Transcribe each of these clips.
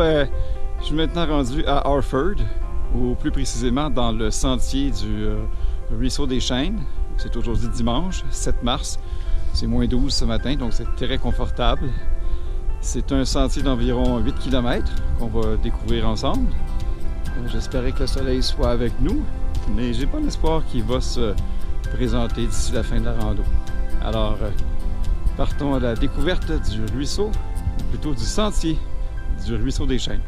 ben, je suis maintenant rendu à Harford, ou plus précisément dans le sentier du Ruisseau des Chênes. C'est aujourd'hui dimanche, 7 mars. C'est moins 12 ce matin, donc c'est très confortable. C'est un sentier d'environ 8 km qu'on va découvrir ensemble. J'espérais que le soleil soit avec nous, mais j'ai pas l'espoir qu'il va se présenter d'ici la fin de la rando. Alors, partons à la découverte du ruisseau, ou plutôt du sentier du Ruisseau des Chênes.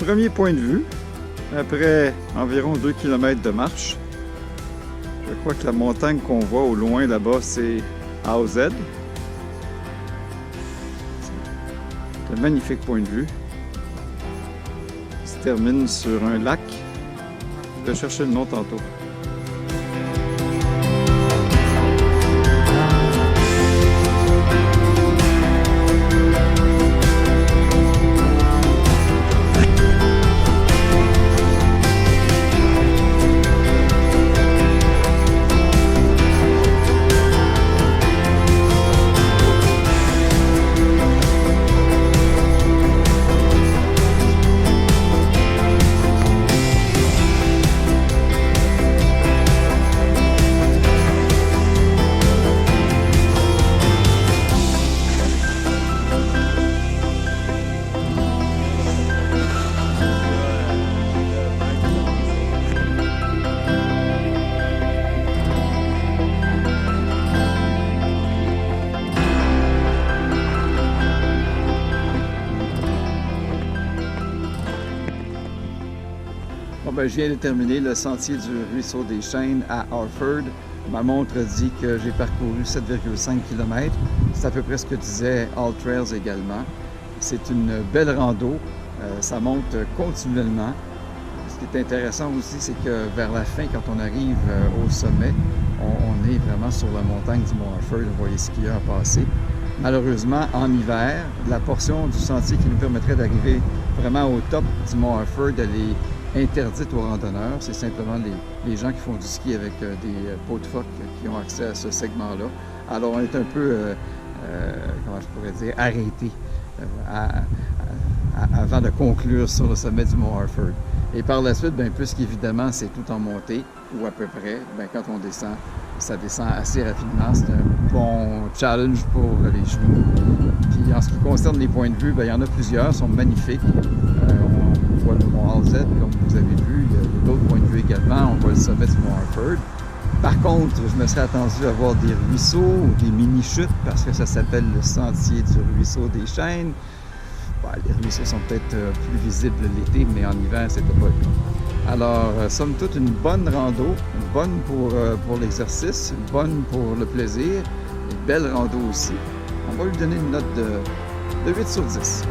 Premier point de vue, après environ 2 km de marche, je crois que la montagne qu'on voit au loin là-bas, c'est AOZ. C'est un magnifique point de vue qui se termine sur un lac. Je vais chercher le nom tantôt. Bon, ben, je viens de terminer le sentier du Ruisseau des Chênes à Harford. Ma montre dit que j'ai parcouru 7,5 km. C'est à peu près ce que disait All Trails également. C'est une belle rando. Ça monte continuellement. Ce qui est intéressant aussi, c'est que vers la fin, quand on arrive au sommet, on est vraiment sur la montagne du Mont Harford. On voit les skieurs passer. Malheureusement, en hiver, la portion du sentier qui nous permettrait d'arriver vraiment au top du Mont Harford, elle est interdite aux randonneurs. C'est simplement les gens qui font du ski avec des pots de phoque qui ont accès à ce segment-là. Alors, on est un peu, comment je pourrais dire, arrêté avant de conclure sur le sommet du Mont Harford. Et par la suite, bien, puisqu'évidemment, c'est tout en montée, ou à peu près, bien, quand on descend, ça descend assez rapidement. C'est un bon challenge pour les genoux. Puis en ce qui concerne les points de vue, bien, il y en a plusieurs, sont magnifiques. On voit le Mont AZ, comme vous avez vu. Il y a d'autres points de vue également. On voit le sommet du Mont Harford. Par contre, je me serais attendu à voir des ruisseaux ou des mini-chutes parce que ça s'appelle le sentier du Ruisseau des Chênes. Bon, les ruisseaux sont peut-être plus visibles l'été, mais en hiver, c'était pas le cas. Alors, somme toute, une bonne rando, bonne pour l'exercice, bonne pour le plaisir, une belle rando aussi. On va lui donner une note de 8 sur 10.